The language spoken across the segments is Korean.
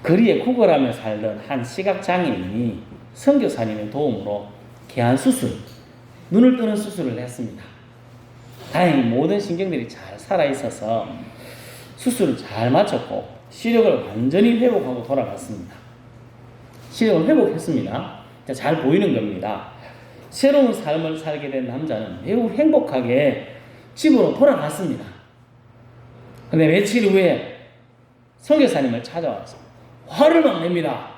거리에 구걸하며 살던 한 시각장애인이 선교사님의 도움으로 개안수술, 눈을 뜨는 수술을 했습니다. 다행히 모든 신경들이 잘 살아있어서 수술을 잘 마쳤고 시력을 완전히 회복하고 돌아갔습니다. 시력을 회복했습니다. 잘 보이는 겁니다. 새로운 삶을 살게 된 남자는 매우 행복하게 집으로 돌아갔습니다. 근데 며칠 후에 선교사님을 찾아와서 화를 막 냅니다.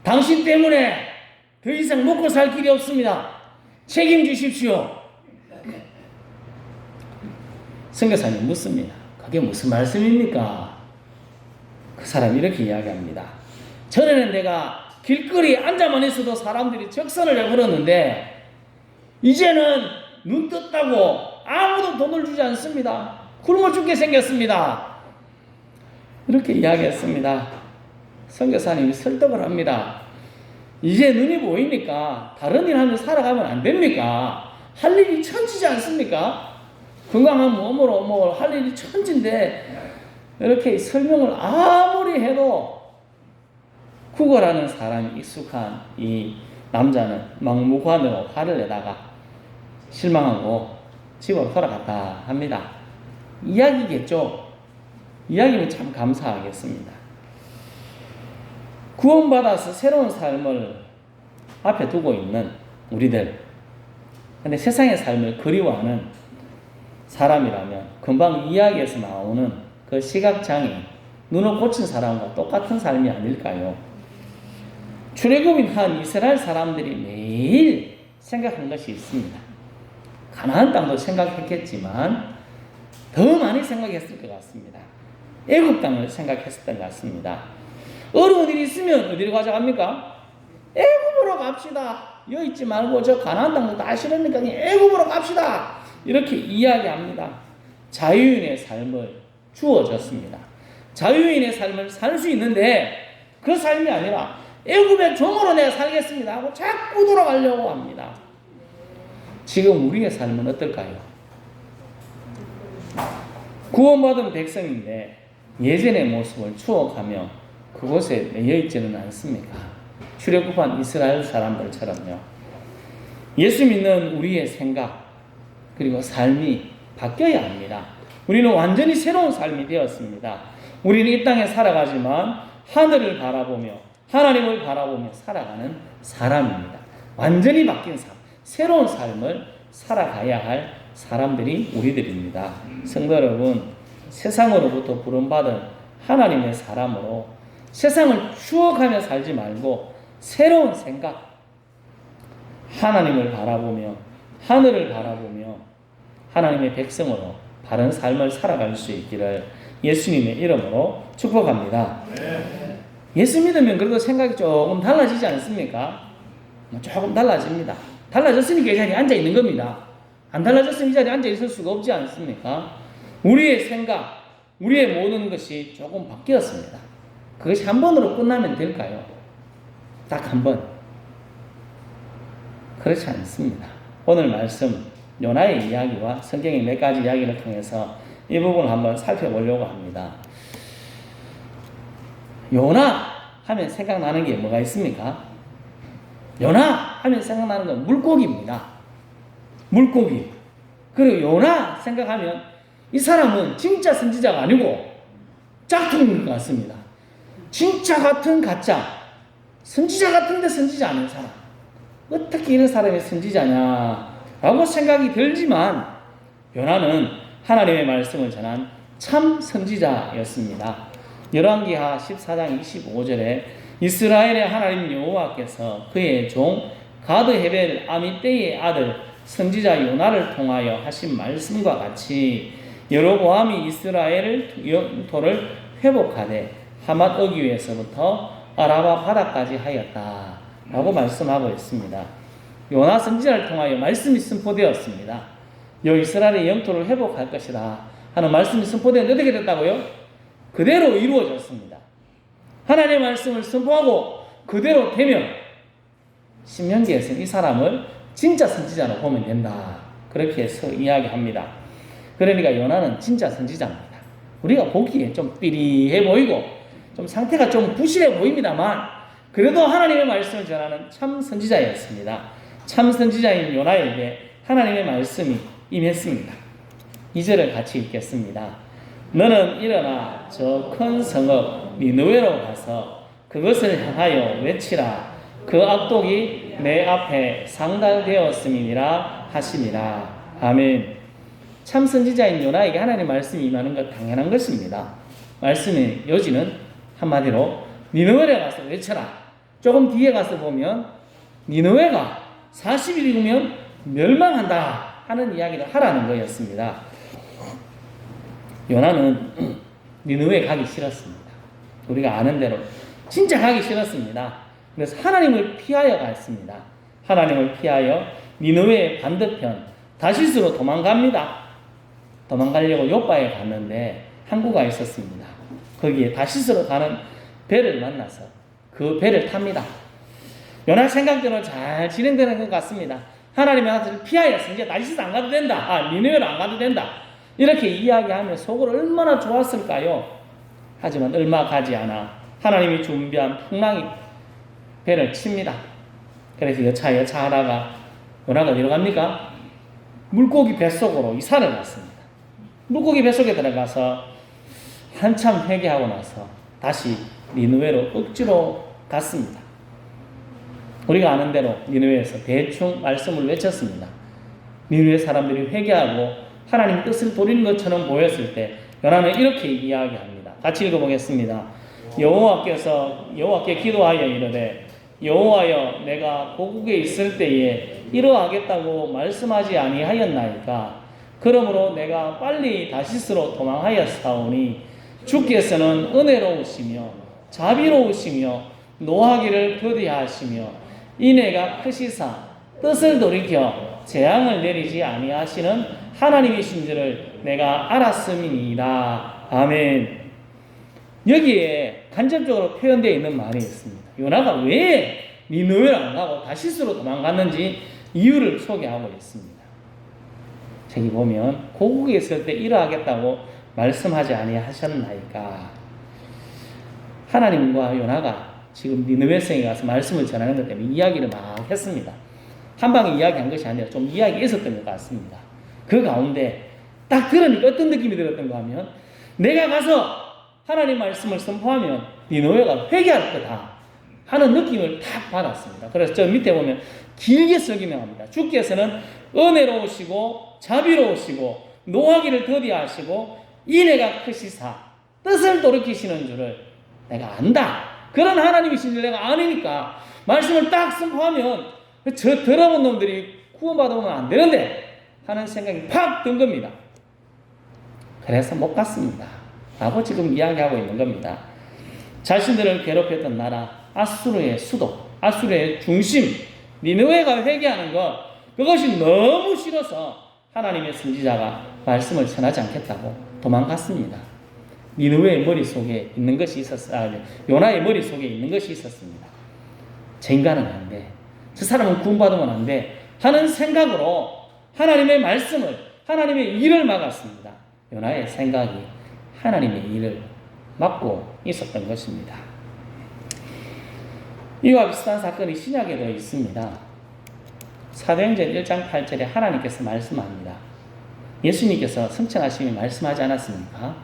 당신 때문에 더 이상 먹고 살 길이 없습니다. 책임지십시오. 선교사님 묻습니다. 그게 무슨 말씀입니까? 그 사람이 이렇게 이야기합니다. 전에는 내가 길거리에 앉아만 있어도 사람들이 적선을 해버렸는데 이제는 눈 떴다고 아무도 돈을 주지 않습니다. 굶어 죽게 생겼습니다. 이렇게 이야기했습니다. 선교사님이 설득을 합니다. 이제 눈이 보이니까 다른 일 하며 살아가면 안 됩니까? 할 일이 천지지 않습니까? 건강한 몸으로 뭐 할 일이 천지인데 이렇게 설명을 아무리 해도 구걸하는 사람이 익숙한 이 남자는 막무가내로 화를 내다가 실망하고 집으로 돌아갔다 합니다. 이야기겠죠. 이야기는 참 감사하겠습니다. 구원받아서 새로운 삶을 앞에 두고 있는 우리들, 근데 세상의 삶을 그리워하는 사람이라면 금방 이야기에서 나오는 그 시각장애인, 눈을 고친 사람과 똑같은 삶이 아닐까요? 출애굽인 한 이스라엘 사람들이 매일 생각한 것이 있습니다. 가나안 땅도 생각했겠지만 더 많이 생각했을 것 같습니다. 애굽 땅을 생각했었던 것 같습니다. 어려운 일이 있으면 어디로 가져갑니까? 애굽으로 갑시다. 여기 있지 말고 저 가나안 땅도 다 싫으니까 애굽으로 갑시다. 이렇게 이야기합니다. 자유인의 삶을 주어졌습니다. 자유인의 삶을 살 수 있는데 그 삶이 아니라 애굽의 종으로 내가 살겠습니다 하고 자꾸 돌아가려고 합니다. 지금 우리의 삶은 어떨까요? 구원받은 백성인데 예전의 모습을 추억하며 그곳에 매여있지는 않습니까? 출애굽한 이스라엘 사람들처럼요. 예수 믿는 우리의 생각 그리고 삶이 바뀌어야 합니다. 우리는 완전히 새로운 삶이 되었습니다. 우리는 이 땅에 살아가지만 하늘을 바라보며 하나님을 바라보며 살아가는 사람입니다. 완전히 바뀐 삶, 새로운 삶을 살아가야 할 사람들이 우리들입니다. 성도 여러분, 세상으로부터 부름받은 하나님의 사람으로 세상을 추억하며 살지 말고 새로운 생각, 하나님을 바라보며 하늘을 바라보며 하나님의 백성으로 바른 삶을 살아갈 수 있기를 예수님의 이름으로 축복합니다. 예수 믿으면 그래도 생각이 조금 달라지지 않습니까? 조금 달라집니다. 달라졌으니까 이 자리에 앉아 있는 겁니다. 안 달라졌으면 이 자리에 앉아 있을 수가 없지 않습니까? 우리의 생각, 우리의 모든 것이 조금 바뀌었습니다. 그것이 한 번으로 끝나면 될까요? 딱 한 번. 그렇지 않습니다. 오늘 말씀 요나의 이야기와 성경의 몇 가지 이야기를 통해서 이 부분을 한번 살펴보려고 합니다. 요나 하면 생각나는 게 뭐가 있습니까? 요나 하면 생각나는 건 물고기입니다. 물고기. 그리고 요나 생각하면 이 사람은 진짜 선지자가 아니고 짝퉁인 것 같습니다. 진짜 같은 가짜, 선지자 같은데 선지자 아닌 사람. 어떻게 이런 사람이 선지자냐 라고 생각이 들지만 요나는 하나님의 말씀을 전한 참 선지자였습니다. 열왕기하 14장 25절에 이스라엘의 하나님 여호와께서 그의 종 가드 헤벨 아미떼의 아들 선지자 요나를 통하여 하신 말씀과 같이 여로보암이 이스라엘을 영토를 회복하되 하맛 어귀에서부터 아라바 바다까지 하였다 라고 말씀하고 있습니다. 요나 선지자를 통하여 말씀이 선포되었습니다. 여 이스라엘의 영토를 회복할 것이다 하는 말씀이 선포되었는데 어떻게 됐다고요? 그대로 이루어졌습니다. 하나님의 말씀을 선포하고 그대로 되면 신명기에서는 이 사람을 진짜 선지자로 보면 된다 그렇게 해서 이야기합니다. 그러니까 요나는 진짜 선지자입니다. 우리가 보기에 좀 삐리해 보이고 좀 상태가 좀 부실해 보입니다만 그래도 하나님의 말씀을 전하는 참 선지자였습니다. 참 선지자인 요나에게 하나님의 말씀이 임했습니다. 2절을 같이 읽겠습니다. 너는 일어나 저 큰 성읍 니느웨로 가서 그것을 향하여 외치라. 그 악독이 내 앞에 상달되었음이니라 하시니라. 아멘. 참 선지자인 요나에게 하나님의 말씀이 임하는 것 당연한 것입니다. 말씀의 요지는 한마디로 니느웨에 가서 외쳐라. 조금 뒤에 가서 보면 니느웨가 40일이면 멸망한다 하는 이야기를 하라는 거였습니다. 요나는 니느웨에 가기 싫었습니다. 우리가 아는 대로 진짜 가기 싫었습니다. 그래서 하나님을 피하여 갔습니다. 하나님을 피하여 니느웨의 반대편 다시스로 도망갑니다. 도망가려고 요바에 갔는데 항구가 있었습니다. 거기에 다시스로 가는 배를 만나서 그 배를 탑니다. 요나 생각대로 잘 진행되는 것 같습니다. 하나님의 아들을 피하여서 이제 다시스 안 가도 된다. 니느웨로 안 가도 된다. 이렇게 이야기하면 속으로 얼마나 좋았을까요? 하지만 얼마 가지 않아 하나님이 준비한 풍랑이 배를 칩니다. 그래서 여차 하다가 요나가 어디로 갑니까? 물고기 뱃속으로 이사를 갔습니다. 물고기 뱃속에 들어가서 한참 회개하고 나서 다시 니느웨로 억지로 갔습니다. 우리가 아는 대로 니느웨에서 대충 말씀을 외쳤습니다. 니느웨 사람들이 회개하고 하나님 뜻을 돌리는 것처럼 보였을 때 요나는 이렇게 이야기합니다. 같이 읽어보겠습니다. 여호와께 기도하여 이르되 여호와여 내가 고국에 있을 때에 이러하겠다고 말씀하지 아니하였나이까. 그러므로 내가 빨리 다시스로 도망하였사오니 주께서는 은혜로우시며 자비로우시며 노하기를 더디하시며 인애가 크시사 뜻을 돌이켜 재앙을 내리지 아니하시는 하나님이신 줄을 내가 알았음이니이다. 아멘. 여기에 간접적으로 표현되어 있는 말이 있습니다. 요나가 왜 니느웨를 안 가고 다시스로 도망갔는지 이유를 소개하고 있습니다. 저기 보면 고국에 있을 때 이러하겠다고 말씀하지 아니하셨나이까. 하나님과 요나가 지금 니느웨성에 가서 말씀을 전하는 것 때문에 이야기를 막 했습니다. 한 방에 이야기한 것이 아니라 좀 이야기가 있었던 것 같습니다. 그 가운데 딱 들으니까 어떤 느낌이 들었던가 하면 내가 가서 하나님 말씀을 선포하면 니느웨가 회개할 거다 하는 느낌을 딱 받았습니다. 그래서 저 밑에 보면 길게 설명합니다. 주께서는 은혜로우시고 자비로우시고 노하기를 더디하시고 인애가 크시사 뜻을 돌이키시는 줄을 내가 안다. 그런 하나님이신 줄 내가 아니니까 말씀을 딱 선포하면 저 더러운 놈들이 구원받으면 안 되는데 하는 생각이 팍 든 겁니다. 그래서 못 갔습니다. 라고 지금 이야기하고 있는 겁니다. 자신들을 괴롭혔던 나라 아수르의 수도, 아수르의 중심 니느웨가 회개하는 것, 그것이 너무 싫어서 하나님의 선지자가 말씀을 전하지 않겠다고 도망갔습니다. 니느웨의 머릿속에 있는 것이 요나의 머릿속에 있는 것이 있었습니다. 저 인간은 안 돼. 저 사람은 구원받으면 안 돼. 하는 생각으로 하나님의 말씀을, 하나님의 일을 막았습니다. 요나의 생각이 하나님의 일을 막고 있었던 것입니다. 이와 비슷한 사건이 신약에도 있습니다. 사도행전 1장 8절에 하나님께서 말씀합니다. 예수님께서 성천하시며 말씀하지 않았습니까?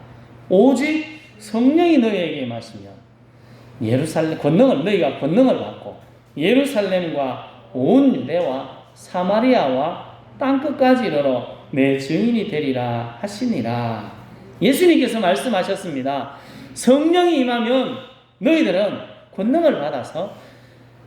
오직 성령이 너희에게 임하시면 너희가 권능을 받고 예루살렘과 온 유대와 사마리아와 땅끝까지 이르러 내 증인이 되리라 하시니라. 예수님께서 말씀하셨습니다. 성령이 임하면 너희들은 권능을 받아서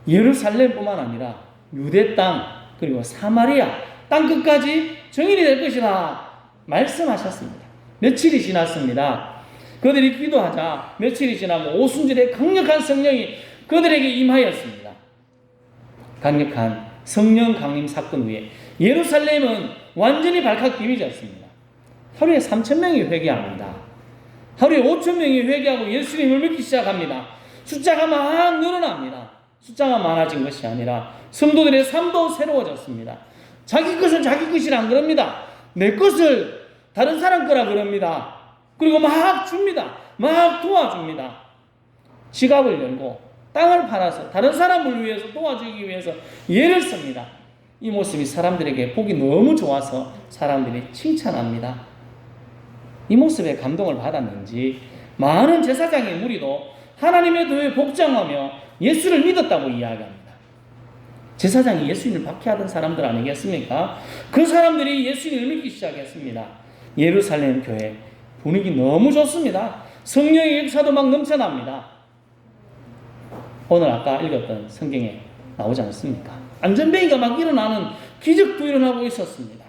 예루살렘뿐만 아니라 유대 땅 그리고 사마리아 땅끝까지 증인이 될 것이라 말씀하셨습니다. 며칠이 지났습니다. 그들이 기도하자 며칠이 지나고 오순절에 강력한 성령이 그들에게 임하였습니다. 강력한 성령 강림 사건 후에 예루살렘은 완전히 발칵 뒤집어졌습니다. 하루에 3,000명이 회개합니다. 하루에 5,000명이 회개하고 예수님을 믿기 시작합니다. 숫자가 막 늘어납니다. 숫자가 많아진 것이 아니라 성도들의 삶도 새로워졌습니다. 자기 것은 자기 것이라 안 그럽니다. 내 것을 다른 사람 거라 그럽니다. 그리고 막 줍니다. 막 도와줍니다. 지갑을 열고 땅을 팔아서 다른 사람을 위해서 도와주기 위해서 예를 씁니다. 이 모습이 사람들에게 보기 너무 좋아서 사람들이 칭찬합니다. 이 모습에 감동을 받았는지 많은 제사장의 무리도 하나님의 도에 복종하며 예수를 믿었다고 이야기합니다. 제사장이 예수님을 박해하던 사람들 아니겠습니까? 그 사람들이 예수님을 믿기 시작했습니다. 예루살렘 교회 분위기 너무 좋습니다. 성령의 역사도 막 넘쳐납니다. 오늘 아까 읽었던 성경에 나오지 않습니까? 안전뱅이가 막 일어나는 기적도 일어나고 있었습니다.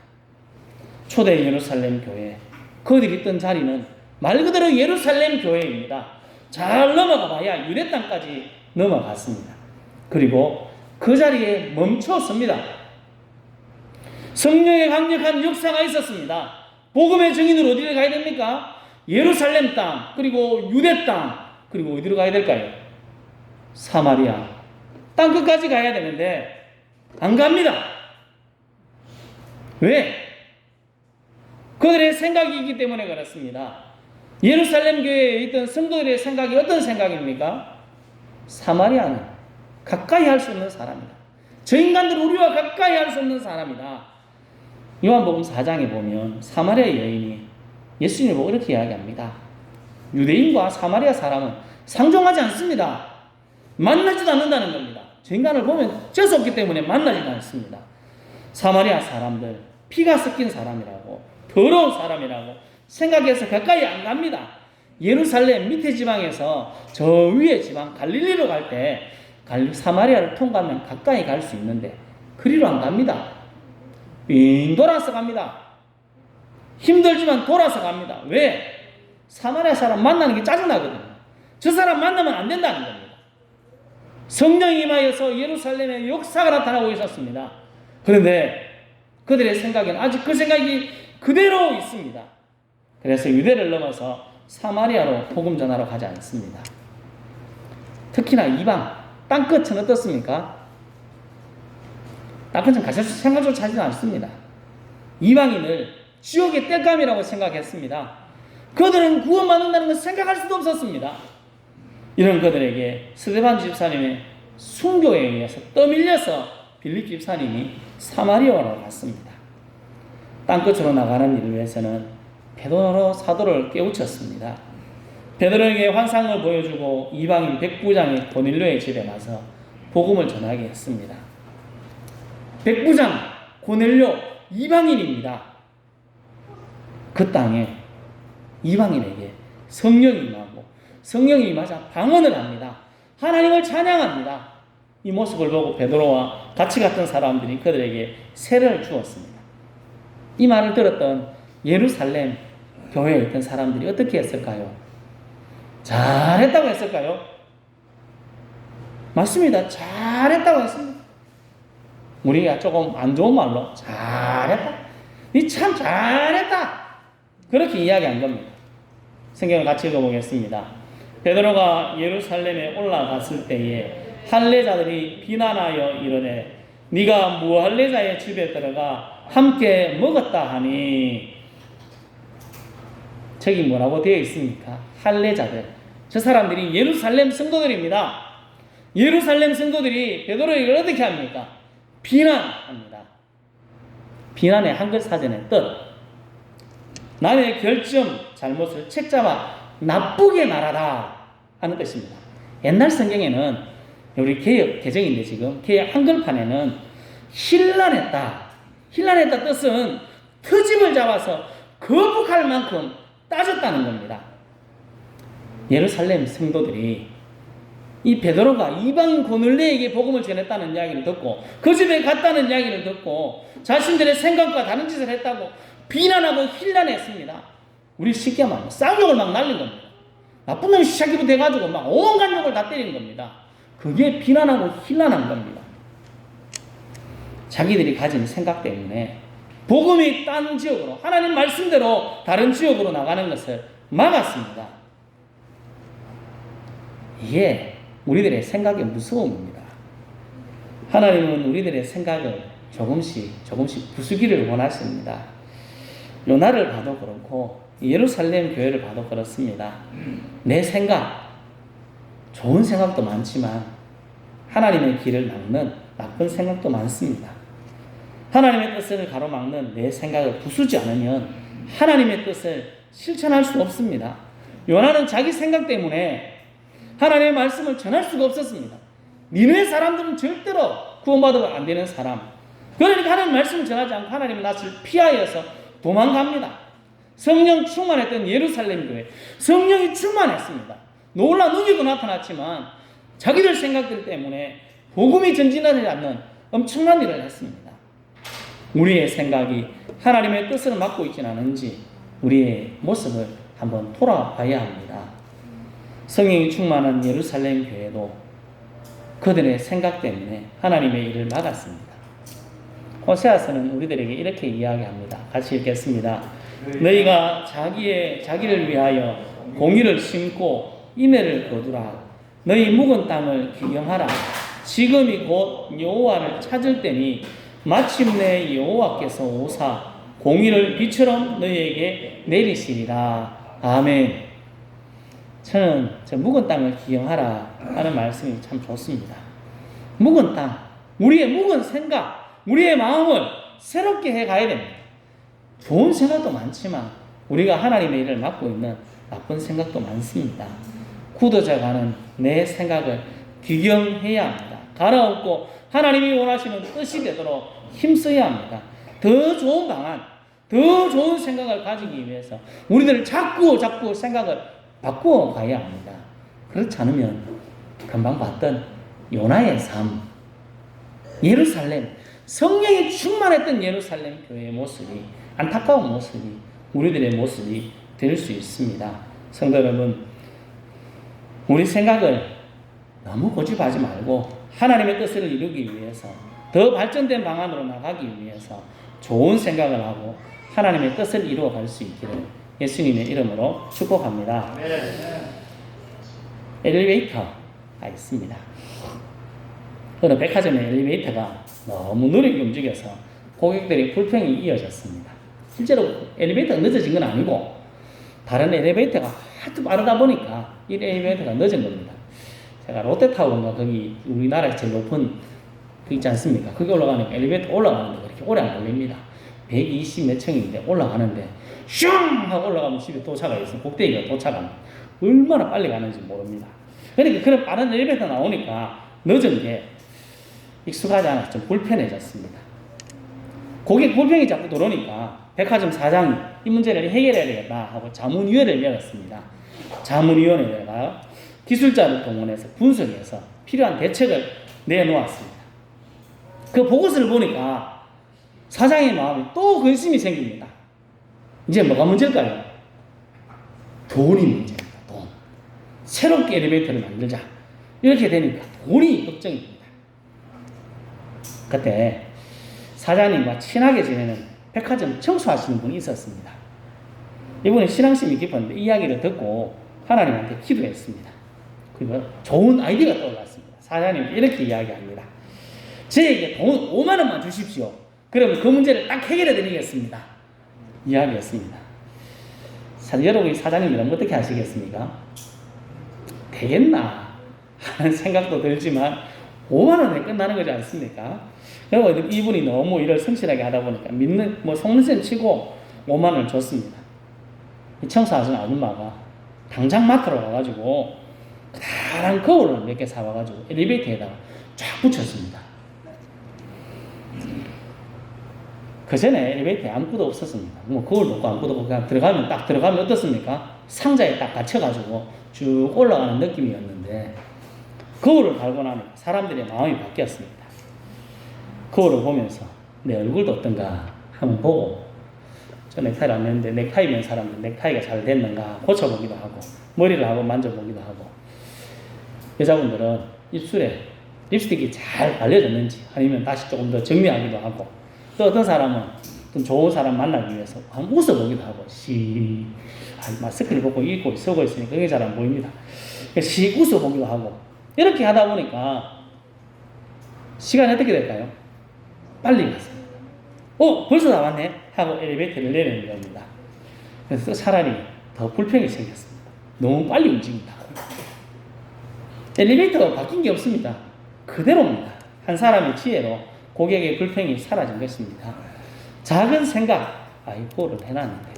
초대 예루살렘 교회, 그들이 있던 자리는 말 그대로 예루살렘 교회입니다. 잘 넘어가 봐야 유대 땅까지 넘어갔습니다. 그리고 그 자리에 멈췄습니다. 성령의 강력한 역사가 있었습니다. 복음의 증인으로 어디를 가야 됩니까? 예루살렘 땅, 그리고 유대 땅, 그리고 어디로 가야 될까요? 사마리아 땅 끝까지 가야 되는데 안 갑니다. 왜? 그들의 생각이 있기 때문에 그렇습니다. 예루살렘 교회에 있던 성도들의 생각이 어떤 생각입니까? 사마리아는 가까이 할 수 없는 사람이다. 저 인간들 우리와 가까이 할 수 없는 사람이다. 요한복음 4장에 보면 사마리아 여인이 예수님을 보고 이렇게 이야기합니다. 유대인과 사마리아 사람은 상종하지 않습니다. 만나지도 않는다는 겁니다. 저 인간을 보면 재수없기 때문에 만나지도 않습니다. 사마리아 사람들 피가 섞인 사람이라고, 더러운 사람이라고 생각해서 가까이 안 갑니다. 예루살렘 밑에 지방에서 저 위에 지방 갈릴리로 갈 때 사마리아를 통과하면 가까이 갈 수 있는데 그리로 안 갑니다. 빙 돌아서 갑니다. 힘들지만 돌아서 갑니다. 왜? 사마리아 사람 만나는 게 짜증나거든요. 저 사람 만나면 안 된다는 겁니다. 성령이 임하여서 예루살렘에 역사가 나타나고 있었습니다. 그런데 그들의 생각에는 아직 그 생각이 그대로 있습니다. 그래서 유대를 넘어서 사마리아로 복음 전하러 가지 않습니다. 특히나 이방 땅끝은 어떻습니까? 땅끝은 가실 생각조차 하지 않습니다. 이방인을 지옥의 땔감이라고 생각했습니다. 그들은 구원받는다는 걸 생각할 수도 없었습니다. 이런 그들에게 스데반 집사님의 순교에 의해서 떠밀려서 빌립 집사님이 사마리아로 갔습니다. 땅끝으로 나가는 일을 위해서는 베드로 사도를 깨우쳤습니다. 베드로에게 환상을 보여주고 이방인 백부장이 고넬료의 집에 가서 복음을 전하게 했습니다. 백부장 고넬료 이방인입니다. 그 땅에 이방인에게 성령이 임하고 성령이 임하자 방언을 합니다. 하나님을 찬양합니다. 이 모습을 보고 베드로와 같이 갔던 사람들이 그들에게 세례를 주었습니다. 이 말을 들었던 예루살렘 교회에 있던 사람들이 어떻게 했을까요? 잘했다고 했을까요? 맞습니다. 잘했다고 했습니다. 우리가 조금 안 좋은 말로 잘했다. 니 참 잘했다. 그렇게 이야기한 겁니다. 성경을 같이 읽어보겠습니다. 베드로가 예루살렘에 올라갔을 때에 할례자들이 비난하여 이르되 네가 무할례자의 집에 들어가 함께 먹었다 하니, 저기 뭐라고 되어 있습니까? 할례자들. 저 사람들이 예루살렘 성도들입니다. 예루살렘 성도들이 베드로에게 어떻게 합니까? 비난합니다. 비난의 한글 사전의 뜻, 남의 결점, 잘못을 책잡아 나쁘게 말하다 하는 뜻입니다. 옛날 성경에는, 우리 개역 개정인데 지금 개역 한글판에는 힐난했다 뜻은 트집을 잡아서 거북할 만큼 따졌다는 겁니다. 예루살렘 성도들이 이 베드로가 이방인 고넬료에게 복음을 전했다는 이야기를 듣고 그 집에 갔다는 이야기를 듣고 자신들의 생각과 다른 짓을 했다고 비난하고 힐난했습니다. 우리 쉽게 말하면 쌍욕을 막 날린 겁니다. 나쁜 놈이 시작이부터 돼가지고 막 온갖 욕을 다 때리는 겁니다. 그게 비난하고 힐난한 겁니다. 자기들이 가진 생각 때문에 복음이 딴 지역으로, 하나님 말씀대로 다른 지역으로 나가는 것을 막았습니다. 이게 우리들의 생각의 무서움입니다. 하나님은 우리들의 생각을 조금씩 부수기를 원하십니다. 요나를 봐도 그렇고 예루살렘 교회를 봐도 그렇습니다. 내 생각, 좋은 생각도 많지만 하나님의 길을 막는 나쁜 생각도 많습니다. 하나님의 뜻을 가로막는 내 생각을 부수지 않으면 하나님의 뜻을 실천할 수 없습니다. 요나는 자기 생각 때문에 하나님의 말씀을 전할 수가 없었습니다. 니네 사람들은 절대로 구원받으면 안 되는 사람. 그러니까 하나님 말씀을 전하지 않고 하나님의 낯을 피하여서 도망갑니다. 성령 충만했던 예루살렘 교회, 성령이 충만했습니다. 놀라 능력도 나타났지만 자기들 생각들 때문에 복음이 전진하지 않는 엄청난 일을 했습니다. 우리의 생각이 하나님의 뜻을 맡고 있지는 않은지 우리의 모습을 한번 돌아봐야 합니다. 성령이 충만한 예루살렘 교회도 그들의 생각 때문에 하나님의 일을 막았습니다. 호세아서는 우리들에게 이렇게 이야기합니다. 같이 읽겠습니다. 너희가 자기를 위하여 공의를 심고 인애를 거두라. 너희 묵은 땅을 기경하라. 지금이 곧 여호와를 찾을 때니 마침내 여호와께서 오사 공의를 비처럼 너희에게 내리시리라. 아멘. 저는 저 묵은 땅을 기경하라 하는 말씀이 참 좋습니다. 묵은 땅, 우리의 묵은 생각, 우리의 마음을 새롭게 해가야 됩니다. 좋은 생각도 많지만 우리가 하나님의 일을 맡고 있는 나쁜 생각도 많습니다. 굳어져가는 내 생각을 기경해야 합니다. 갈아엎고 하나님이 원하시는 뜻이 되도록 힘써야 합니다. 더 좋은 방안, 더 좋은 생각을 가지기 위해서 우리들은 자꾸 생각을 바꾸어 가야 합니다. 그렇지 않으면 금방 봤던 요나의 삶, 예루살렘, 성령이 충만했던 예루살렘 교회의 모습이, 안타까운 모습이 우리들의 모습이 될 수 있습니다. 성도 여러분, 우리 생각을 너무 고집하지 말고 하나님의 뜻을 이루기 위해서 더 발전된 방안으로 나가기 위해서 좋은 생각을 하고 하나님의 뜻을 이루어갈 수 있기를 예수님의 이름으로 축복합니다. 엘리베이터가 있습니다. 어느 백화점의 엘리베이터가 너무 느리게 움직여서 고객들의 불평이 이어졌습니다. 실제로 엘리베이터가 늦어진 건 아니고 다른 엘리베이터가 하도 빠르다 보니까 이 엘리베이터가 늦은 겁니다. 제가 롯데타워인가 거기 우리나라에서 제일 높은 그 있지 않습니까? 거기 올라가니까 엘리베이터 올라가는데 그렇게 오래 안 걸립니다. 120 몇 층인데 올라가는데 슝 하고 올라가면 집에 도착가 있어요. 꼭대기가 도착합니다. 얼마나 빨리 가는지 모릅니다. 그러니까 그런 빠른 엘리베이터 나오니까 늦은 게 익숙하지 않아서 좀 불편해졌습니다. 고객 불평이 자꾸 들어오니까 백화점 사장이 이 문제를 해결해야 되겠다 하고 자문위원회를 열었습니다. 자문위원회가 기술자를 동원해서 분석해서 필요한 대책을 내놓았습니다. 그 보고서를 보니까 사장의 마음에 또 근심이 생깁니다. 이제 뭐가 문제일까요? 돈이 문제입니다. 돈. 새롭게 엘리베이터를 만들자. 이렇게 되니까 돈이 걱정입니다. 그때 사장님과 친하게 지내는 백화점 청소하시는 분이 있었습니다. 이분은 신앙심이 깊었는데 이야기를 듣고 하나님한테 기도했습니다. 그리고 좋은 아이디어가 떠올랐습니다. 사장님이 이렇게 이야기합니다. 저에게 돈 5만 원만 주십시오. 그러면 그 문제를 딱 해결해 드리겠습니다. 이야기했습니다. 여러분이 사장님이라면 어떻게 하시겠습니까? 되겠나 하는 생각도 들지만 5만 원에 끝나는 거지 않습니까? 그리고 이분이 너무 일을 성실하게 하다 보니까 속는 셈 치고 5만 원을 줬습니다. 이 청소하시는 아줌마가 당장 마트로 가가지고 다른 거울을 몇 개 사와가지고 엘리베이터에다가 쫙 붙였습니다. 그 전에 엘리베이터에 아무것도 없었습니다. 뭐 거울도 없고 아무것도 없고 그냥 들어가면 어떻습니까? 상자에 딱 갇혀가지고 쭉 올라가는 느낌이었는데 거울을 달고 나니까 사람들의 마음이 바뀌었습니다. 거울을 보면서 내 얼굴도 어떤가 한번 보고, 저 넥타이를 안 했는데 넥타이 맨 사람들 넥타이가 잘 됐는가 고쳐보기도 하고 머리를 한번 만져보기도 하고, 여자분들은 입술에 립스틱이 잘 발려졌는지 아니면 다시 조금 더 정리하기도 하고, 또 어떤 사람은 좀 좋은 사람 만나기 위해서 한번 웃어보기도 하고, 마스크를 벗고 입고 쓰고 있으니까 그게 잘 안 보입니다. 씩 웃어보기도 하고, 이렇게 하다 보니까 시간이 어떻게 될까요? 빨리 갔습니다. 벌써 다 왔네 하고 엘리베이터를 내리는 겁니다. 그래서 차라리 더 불평이 생겼습니다. 너무 빨리 움직인다. 엘리베이터가 바뀐 게 없습니다. 그대로입니다. 한 사람의 지혜로 고객의 불평이 사라진 것입니다. 작은 생각, 이거를 해놨는데,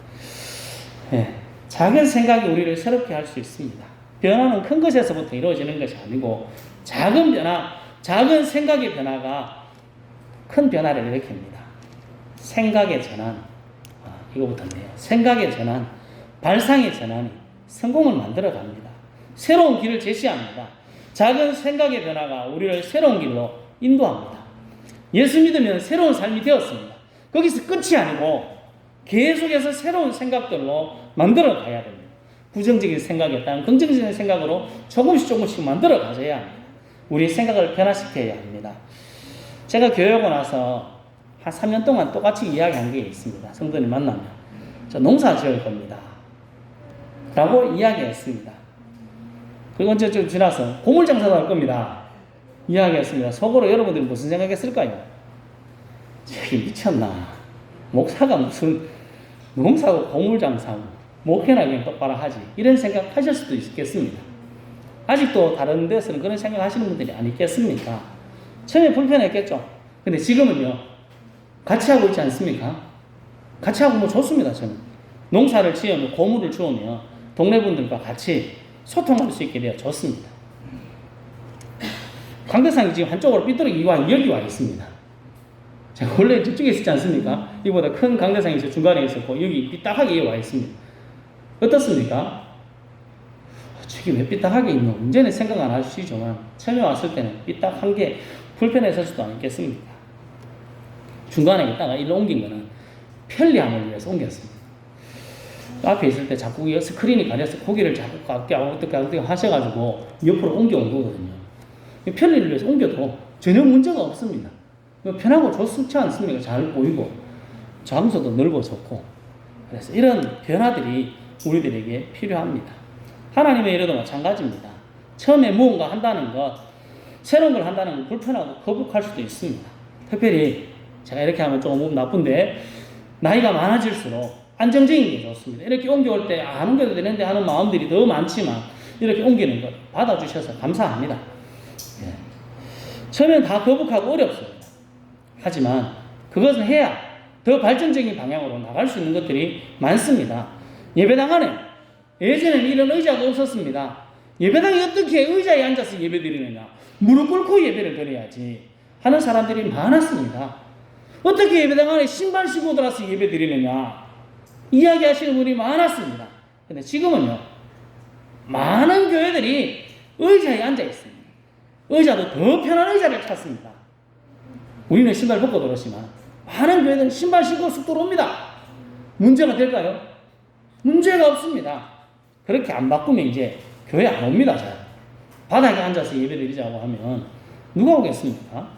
작은 생각이 우리를 새롭게 할 수 있습니다. 변화는 큰 것에서부터 이루어지는 것이 아니고 작은 변화, 작은 생각의 변화가 큰 변화를 일으킵니다. 생각의 전환, 이거부터인데요. 생각의 전환, 발상의 전환이 성공을 만들어 갑니다. 새로운 길을 제시합니다. 작은 생각의 변화가 우리를 새로운 길로 인도합니다. 예수 믿으면 새로운 삶이 되었습니다. 거기서 끝이 아니고 계속해서 새로운 생각들로 만들어 가야 됩니다. 부정적인 생각이었다면 긍정적인 생각으로 조금씩 만들어 가셔야 합니다. 우리 생각을 변화시켜야 합니다. 제가 교회 오고 나서 한 3년 동안 똑같이 이야기한 게 있습니다. 성도님 만나면 저 농사 지을 겁니다 라고 이야기했습니다. 그리고 언제 좀 지나서 고물장사도 할 겁니다 이야기했습니다. 속으로 여러분들이 무슨 생각했을까요? 저기 미쳤나, 목사가 무슨 농사고 고물장사고 목회나 그냥 똑바로 하지, 이런 생각 하실 수도 있겠습니다. 아직도 다른 데서는 그런 생각 하시는 분들이 안 있겠습니까? 처음에 불편했겠죠. 근데 지금은요, 같이 하고 있지 않습니까? 같이 하고 좋습니다. 저는 농사를 지으면, 고물을 주우면 동네 분들과 같이 소통할 수 있게 되어 좋습니다. 강대상이 지금 한쪽으로 삐뚤어기 여기 와 있습니다. 제가 원래 저쪽에 있었지 않습니까? 이보다 큰 강대상이 중간에 있었고 여기 삐딱하게 와 있습니다. 어떻습니까? 저기 왜 삐딱하게 있노? 문제는 생각 안 하시지만 처음에 왔을 때는 삐딱한 게 불편했을 수도 않겠습니까? 중간에 있다가 일로 옮긴 거는 편리함을 위해서 옮겼습니다. 앞에 있을 때 자꾸 스크린이 가려서 고개를 자꾸 어떻게 하셔가지고 옆으로 옮겨온 거거든요. 편리를 위해서 옮겨도 전혀 문제가 없습니다. 편하고 좋지 않습니까? 잘 보이고 장소도 넓어졌고. 그래서 이런 변화들이 우리들에게 필요합니다. 하나님의 일에도 마찬가지입니다. 처음에 무언가 한다는 것, 새로운 걸 한다는 건 불편하고 거북할 수도 있습니다. 특별히 제가 이렇게 하면 좀 나쁜데 나이가 많아질수록 안정적인 게 좋습니다. 이렇게 옮겨올 때 안 옮겨도 되는데 하는 마음들이 더 많지만 이렇게 옮기는 것 받아주셔서 감사합니다. 처음엔 다 거북하고 어렵습니다. 하지만 그것을 해야 더 발전적인 방향으로 나갈 수 있는 것들이 많습니다. 예배당 안에 예전에는 이런 의자가 없었습니다. 예배당에 어떻게 의자에 앉아서 예배 드리느냐, 무릎 꿇고 예배를 드려야지 하는 사람들이 많았습니다. 어떻게 예배당 안에 신발 신고 들어서 예배 드리느냐 이야기하시는 분이 많았습니다. 근데 지금은요, 많은 교회들이 의자에 앉아 있습니다. 의자도 더 편한 의자를 찾습니다. 우리는 신발 벗고 들었지만 많은 교회들은 신발 신고 쑥 들어옵니다. 문제가 될까요? 문제가 없습니다. 그렇게 안 바꾸면 이제 교회 안 옵니다. 잘. 바닥에 앉아서 예배 드리자고 하면 누가 오겠습니까?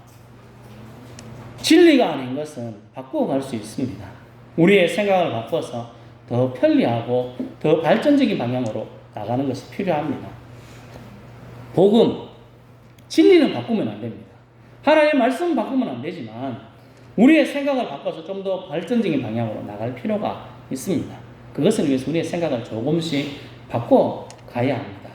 진리가 아닌 것은 바꾸어 갈 수 있습니다. 우리의 생각을 바꿔서 더 편리하고 더 발전적인 방향으로 나가는 것이 필요합니다. 복음, 진리는 바꾸면 안 됩니다. 하나님의 말씀은 바꾸면 안 되지만 우리의 생각을 바꿔서 좀 더 발전적인 방향으로 나갈 필요가 있습니다. 그것을 위해서 우리의 생각을 조금씩 바꿔 가야 합니다.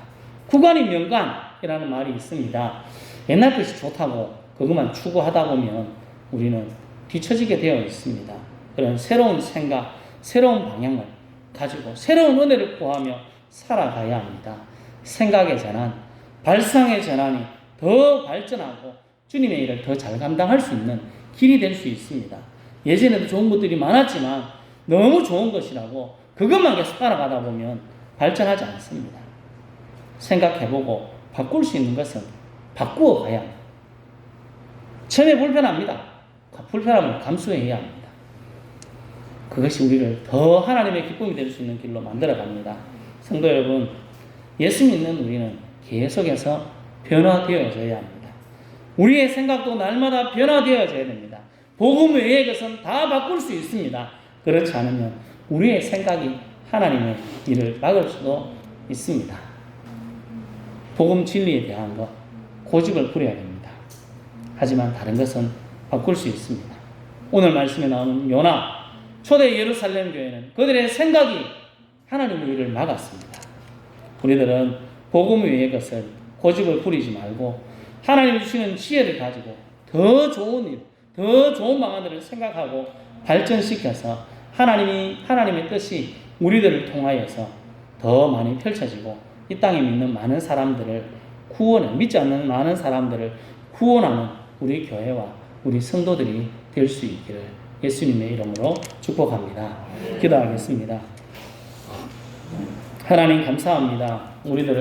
구간이 명간이라는 말이 있습니다. 옛날 것이 좋다고 그것만 추구하다 보면 우리는 뒤처지게 되어 있습니다. 그런 새로운 생각, 새로운 방향을 가지고 새로운 은혜를 구하며 살아가야 합니다. 생각의 전환, 발상의 전환이 더 발전하고 주님의 일을 더 잘 감당할 수 있는 길이 될 수 있습니다. 예전에도 좋은 것들이 많았지만 너무 좋은 것이라고 그것만 계속 따라가다 보면 발전하지 않습니다. 생각해보고 바꿀 수 있는 것은 바꾸어 가야 합니다. 처음에 불편합니다. 불편함을 감수해야 합니다. 그것이 우리를 더 하나님의 기쁨이 될 수 있는 길로 만들어 갑니다. 성도 여러분, 예수 믿는 우리는 계속해서 변화되어져야 합니다. 우리의 생각도 날마다 변화되어져야 됩니다. 복음 외의 것은 다 바꿀 수 있습니다. 그렇지 않으면 우리의 생각이 하나님의 일을 막을 수도 있습니다. 복음 진리에 대한 것, 고집을 부려야 됩니다. 하지만 다른 것은 바꿀 수 있습니다. 오늘 말씀에 나오는 요나, 초대 예루살렘 교회는 그들의 생각이 하나님의 일을 막았습니다. 우리들은 복음 외의 것을 고집을 부리지 말고 하나님이 주시는 지혜를 가지고 더 좋은 일, 더 좋은 방안들을 생각하고 발전시켜서 하나님의 뜻이 우리들을 통하여서 더 많이 펼쳐지고 이 땅에 믿는 많은 사람들을 믿지 않는 많은 사람들을 구원하는 우리 교회와 우리 성도들이 될 수 있기를 예수님의 이름으로 축복합니다. 기도하겠습니다. 하나님 감사합니다. 우리들을